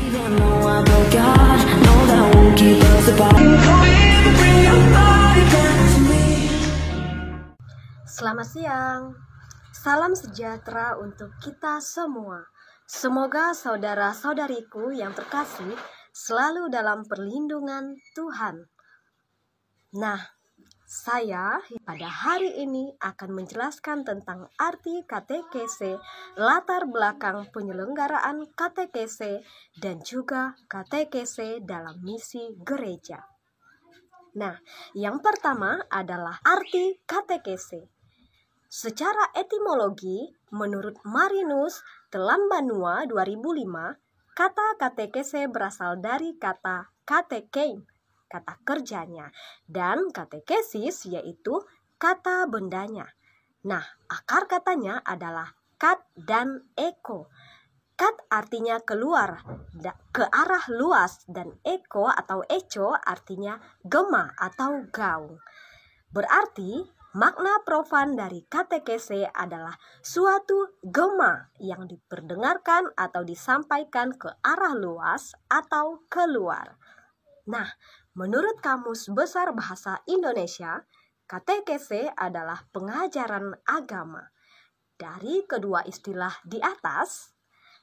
Even though I broke God, know that won't keep us apart. Bring your body back to me. Selamat siang, salam sejahtera untuk kita semua. Semoga saudara-saudariku yang terkasih selalu dalam perlindungan Tuhan. Nah, saya pada hari ini akan menjelaskan tentang arti katekese, latar belakang penyelenggaraan katekese, dan juga katekese dalam misi gereja. Nah, yang pertama adalah arti katekese. Secara etimologi, menurut Marinus Telambanua 2005, kata katekese berasal dari kata katekein, kata kerjanya, dan katekesis yaitu kata bendanya. Nah, akar katanya adalah kat dan eko. Kat artinya keluar, ke arah luas, dan eko atau eco artinya gema atau gaung. Berarti makna profan dari katekese adalah suatu gema yang diperdengarkan atau disampaikan ke arah luas atau keluar. Nah, menurut Kamus Besar Bahasa Indonesia, katekese adalah pengajaran agama. Dari kedua istilah di atas,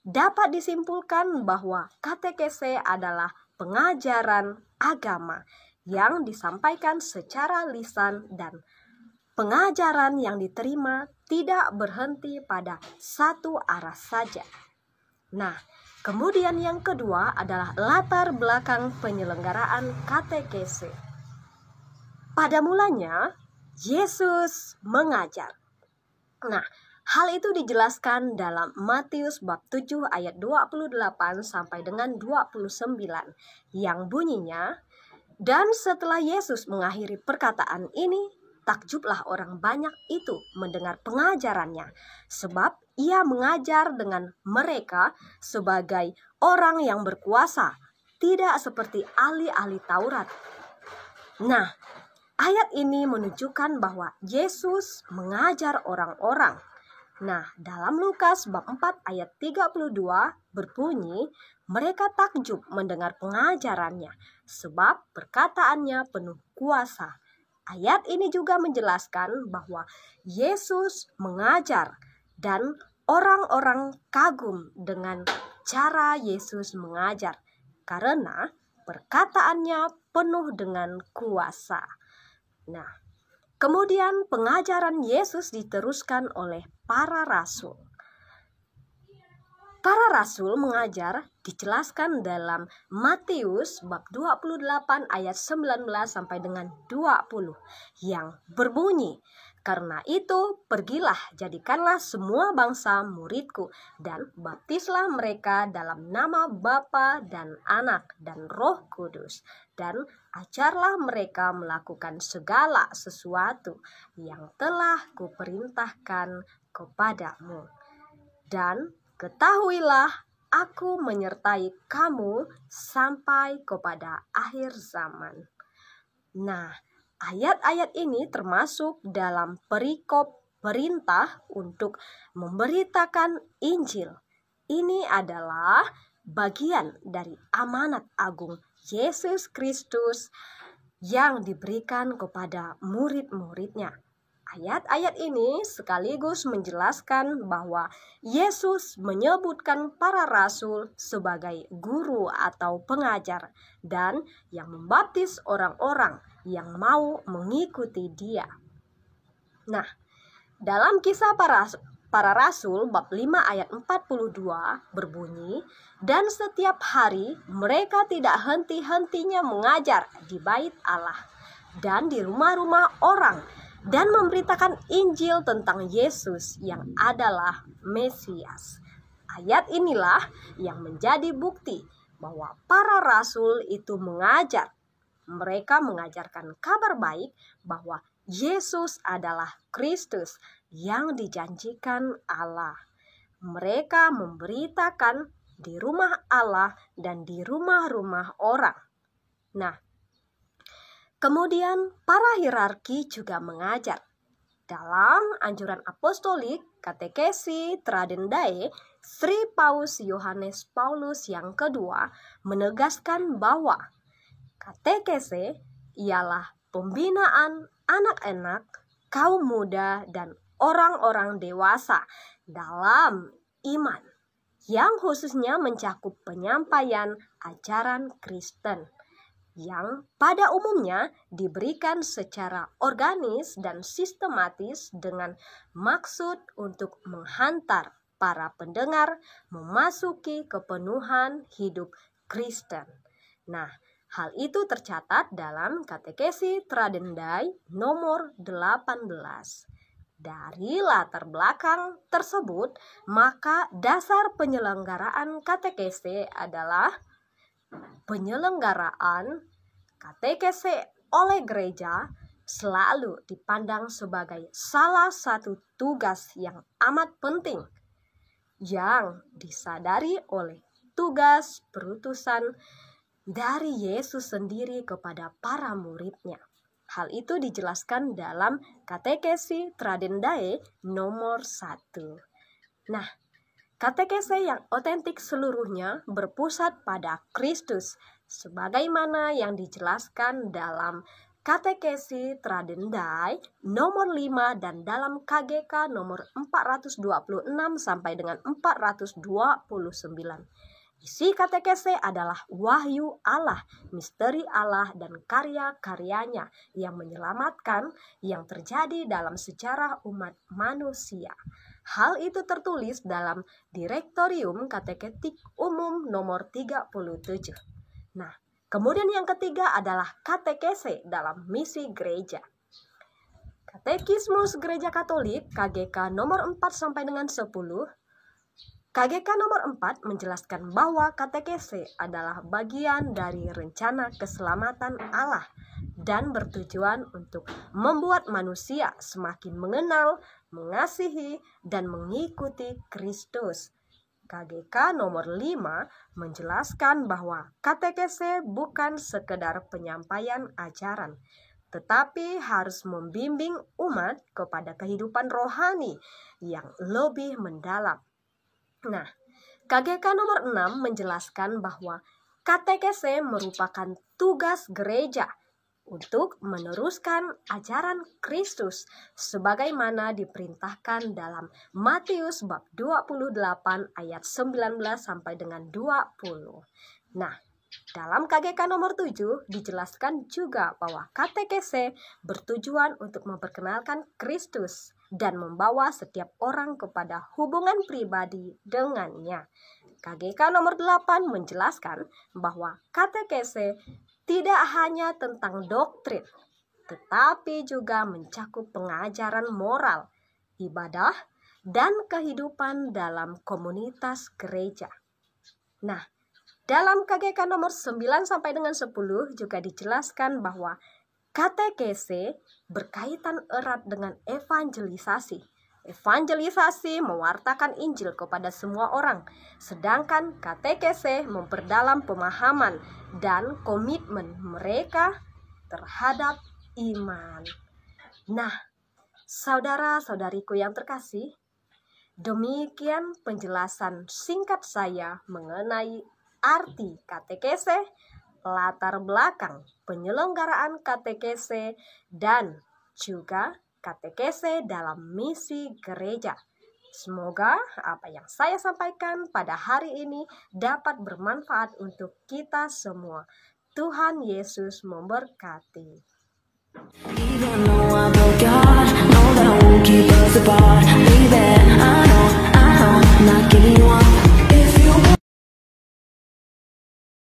dapat disimpulkan bahwa katekese adalah pengajaran agama yang disampaikan secara lisan dan pengajaran yang diterima tidak berhenti pada satu arah saja. Nah, kemudian yang kedua adalah latar belakang penyelenggaraan katekese. Pada mulanya, Yesus mengajar. Nah, hal itu dijelaskan dalam Matius bab 7 ayat 28 sampai dengan 29 yang bunyinya, dan setelah Yesus mengakhiri perkataan ini, takjublah orang banyak itu mendengar pengajarannya, sebab ia mengajar dengan mereka sebagai orang yang berkuasa, tidak seperti ahli-ahli Taurat. Nah, ayat ini menunjukkan bahwa Yesus mengajar orang-orang. Nah, dalam Lukas bab 4 ayat 32 berbunyi, mereka takjub mendengar pengajarannya, sebab perkataannya penuh kuasa. Ayat ini juga menjelaskan bahwa Yesus mengajar dan orang-orang kagum dengan cara Yesus mengajar karena perkataannya penuh dengan kuasa. Nah, kemudian pengajaran Yesus diteruskan oleh para rasul. Para rasul mengajar dijelaskan dalam Matius bab 28 ayat 19 sampai dengan 20 yang berbunyi, karena itu pergilah, jadikanlah semua bangsa muridku dan baptislah mereka dalam nama Bapa dan Anak dan Roh Kudus, dan ajarlah mereka melakukan segala sesuatu yang telah kuperintahkan kepadamu. Dan ketahuilah, aku menyertai kamu sampai kepada akhir zaman. Nah, ayat-ayat ini termasuk dalam perikop perintah untuk memberitakan Injil. Ini adalah bagian dari amanat agung Yesus Kristus yang diberikan kepada murid-muridnya. Ayat-ayat ini sekaligus menjelaskan bahwa Yesus menyebutkan para rasul sebagai guru atau pengajar dan yang membaptis orang-orang yang mau mengikuti dia. Nah, dalam kisah para rasul bab 5 ayat 42 berbunyi, dan setiap hari mereka tidak henti-hentinya mengajar di bait Allah dan di rumah-rumah orang dan memberitakan Injil tentang Yesus yang adalah Mesias. Ayat inilah yang menjadi bukti bahwa para rasul itu mengajar. Mereka mengajarkan kabar baik bahwa Yesus adalah Kristus yang dijanjikan Allah. Mereka memberitakan di rumah Allah dan di rumah-rumah orang. Nah, kemudian para hierarki juga mengajar. Dalam anjuran apostolik Katekesi Tradendae Sri Paus Yohanes Paulus yang kedua menegaskan bahwa katekese ialah pembinaan anak-anak, kaum muda, dan orang-orang dewasa dalam iman, yang khususnya mencakup penyampaian ajaran Kristen yang pada umumnya diberikan secara organis dan sistematis dengan maksud untuk menghantar para pendengar memasuki kepenuhan hidup Kristen. Nah, hal itu tercatat dalam Katekesi Tradendai nomor 18. Dari latar belakang tersebut, maka dasar penyelenggaraan katekese adalah penyelenggaraan katekese oleh gereja selalu dipandang sebagai salah satu tugas yang amat penting yang disadari oleh tugas perutusan dari Yesus sendiri kepada para muridnya. Hal itu dijelaskan dalam Katekesi Tradendai nomor 1. Nah, katekese yang otentik seluruhnya berpusat pada Kristus, sebagaimana yang dijelaskan dalam Katekesi Tradendai nomor 5 dan dalam KGK nomor 426 sampai dengan 429. Isi katekese adalah wahyu Allah, misteri Allah, dan karya-karyanya yang menyelamatkan yang terjadi dalam sejarah umat manusia. Hal itu tertulis dalam Direktorium Kateketik Umum nomor 37. Nah, kemudian yang ketiga adalah katekese dalam misi gereja. Katekismus Gereja Katolik KGK nomor 4 sampai dengan 10. KGK nomor 4 menjelaskan bahwa katekese adalah bagian dari rencana keselamatan Allah dan bertujuan untuk membuat manusia semakin mengenal, mengasihi, dan mengikuti Kristus. KGK nomor 5 menjelaskan bahwa katekese bukan sekedar penyampaian ajaran, tetapi harus membimbing umat kepada kehidupan rohani yang lebih mendalam. Nah, KGK nomor 6 menjelaskan bahwa katekese merupakan tugas gereja untuk meneruskan ajaran Kristus sebagaimana diperintahkan dalam Matius bab 28 ayat 19 sampai dengan 20. Nah, dalam KGK nomor 7 dijelaskan juga bahwa katekese bertujuan untuk memperkenalkan Kristus dan membawa setiap orang kepada hubungan pribadi dengannya. KGK nomor 8 menjelaskan bahwa katekese tidak hanya tentang doktrin, tetapi juga mencakup pengajaran moral, ibadah, dan kehidupan dalam komunitas gereja. Nah, dalam KGK nomor 9 sampai dengan 10 juga dijelaskan bahwa katekese berkaitan erat dengan evangelisasi. Evangelisasi mewartakan Injil kepada semua orang, sedangkan katekese memperdalam pemahaman dan komitmen mereka terhadap iman. Nah, saudara-saudariku yang terkasih, demikian penjelasan singkat saya mengenai arti katekese, latar belakang penyelenggaraan katekese, dan juga katekese dalam misi gereja. Semoga apa yang saya sampaikan pada hari ini dapat bermanfaat untuk kita semua. Tuhan Yesus memberkati. Even though I broke your heart, know that won't keep us apart. Baby, I know, not giving you